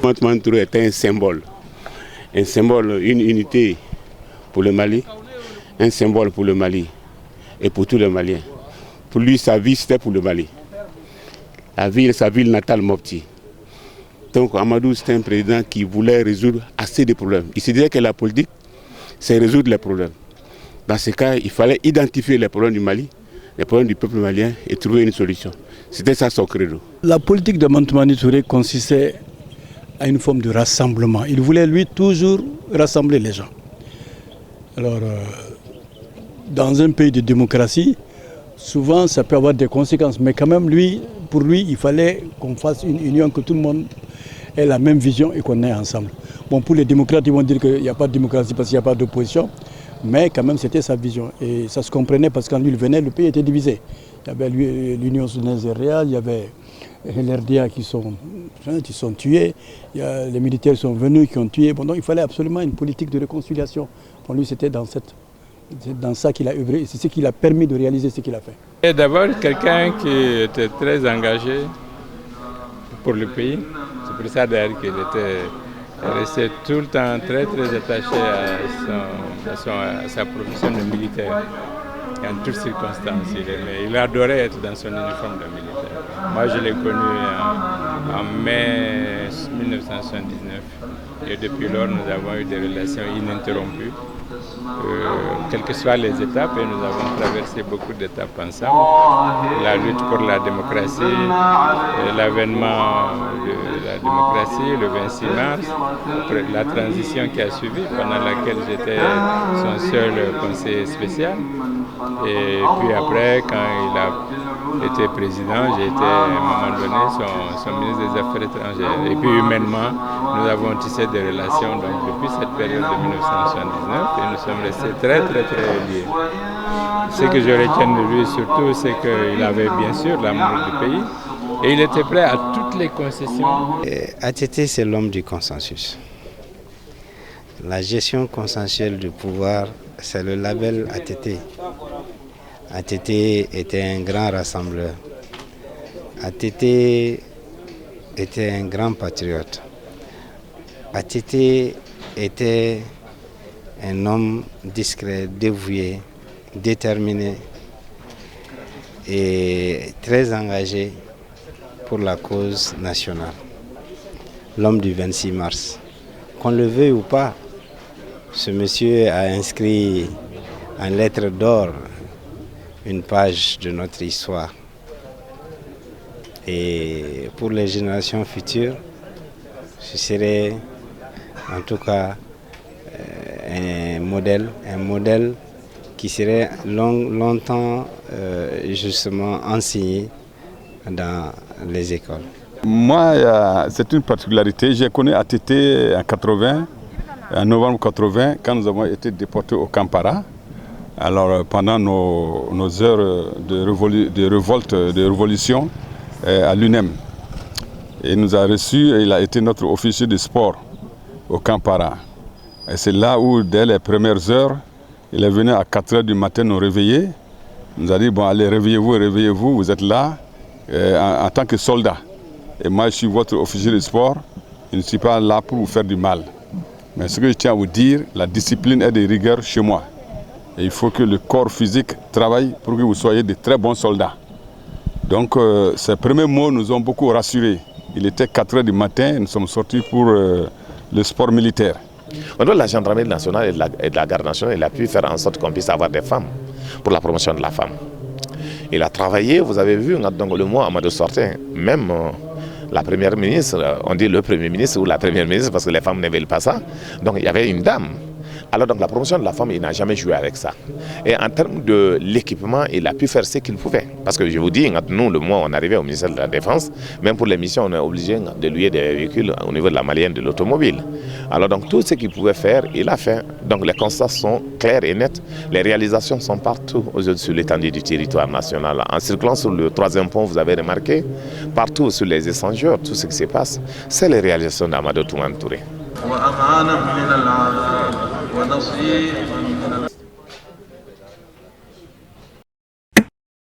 Ousmane Touré est un symbole, une unité pour le Mali, un symbole pour le Mali et pour tous les Maliens. Pour lui, sa vie, c'était pour le Mali. Sa ville natale, Mopti. Donc Amadou, c'était un président qui voulait résoudre assez de problèmes. Il se disait que la politique, c'est résoudre les problèmes. Dans ce cas, il fallait identifier les problèmes du Mali, les problèmes du peuple malien et trouver une solution. C'était ça son credo. La politique de Ousmane Touré consistait à une forme de rassemblement. Il voulait, lui, toujours rassembler les gens. Alors, dans un pays de démocratie, souvent, ça peut avoir des conséquences. Mais quand même, pour lui, il fallait qu'on fasse une union, que tout le monde ait la même vision et qu'on aille ensemble. Bon, pour les démocrates, ils vont dire qu'il n'y a pas de démocratie parce qu'il n'y a pas d'opposition. Mais quand même, c'était sa vision. Et ça se comprenait parce que quand lui venait, le pays était divisé. Il y avait l'Union soudannaise réelle, il y avait les RDA qui sont tués, les militaires sont venus qui ont tué. Bon, donc il fallait absolument une politique de réconciliation. Pour lui, c'était dans ça qu'il a œuvré et c'est ce qui l'a permis de réaliser ce qu'il a fait. Et d'abord, quelqu'un qui était très engagé pour le pays. C'est pour ça d'ailleurs qu'il était resté tout le temps très attaché à sa profession de militaire. En toutes circonstances, il adorait être dans son uniforme de militaire. Moi, je l'ai connu en mai 1979 et depuis lors, nous avons eu des relations ininterrompues. Quelles que soient les étapes, et nous avons traversé beaucoup d'étapes ensemble. La lutte pour la démocratie, l'avènement de la démocratie, le 26 mars, la transition qui a suivi, pendant laquelle j'étais son seul conseiller spécial. Et puis après, quand il a été président, j'ai été à un moment donné son ministre des Affaires étrangères. Et puis humainement, nous avons tissé des relations donc, depuis cette période de 1979 et nous sommes restés très liés. Ce que je retiens de lui surtout, c'est qu'il avait bien sûr l'amour du pays et il était prêt à toutes les concessions. ATT, c'est l'homme du consensus. La gestion consensuelle du pouvoir, c'est le label ATT. ATT était un grand rassembleur. ATT était un grand patriote. ATT était un homme discret, dévoué, déterminé et très engagé pour la cause nationale. L'homme du 26 mars. Qu'on le veuille ou pas, ce monsieur a inscrit en lettres d'or une page de notre histoire. Et pour les générations futures, ce serait en tout cas un modèle qui serait longtemps justement enseigné dans les écoles. Moi, c'est une particularité. J'ai connu ATT en novembre 80, quand nous avons été déportés au Kampala. Alors pendant nos heures de révolution à l'UNEM. Et il nous a reçus et il a été notre officier de sport au Kampala. Et c'est là où, dès les premières heures, il est venu à 4 h du matin nous réveiller. Il nous a dit, bon allez, réveillez-vous, vous êtes là en tant que soldat. Et moi, je suis votre officier de sport, je ne suis pas là pour vous faire du mal. Mais ce que je tiens à vous dire, la discipline est de rigueur chez moi. Et il faut que le corps physique travaille pour que vous soyez de très bons soldats. Donc ces premiers mots nous ont beaucoup rassurés. Il était 4 h du matin, nous sommes sortis pour le sport militaire. Au niveau de la gendarmerie nationale et de la garde nationale, il a pu faire en sorte qu'on puisse avoir des femmes pour la promotion de la femme. Il a travaillé, vous avez vu, donc le mois Amadou sortait, même la première ministre, on dit le premier ministre ou la première ministre parce que les femmes ne veulent pas ça. Donc il y avait une dame. Alors donc la promotion de la femme, il n'a jamais joué avec ça. Et en termes de l'équipement, il a pu faire ce qu'il pouvait. Parce que je vous dis, nous, le mois, on arrivait au ministère de la Défense, même pour les missions, on est obligé de louer des véhicules au niveau de la malienne de l'automobile. Alors donc tout ce qu'il pouvait faire, il a fait. Donc les constats sont clairs et nets. Les réalisations sont partout aujourd'hui sur l'étendue du territoire national. En circulant sur le 3e pont, vous avez remarqué, partout sur les échangeurs, tout ce qui se passe, c'est les réalisations d'Amadou Ousmane Touré.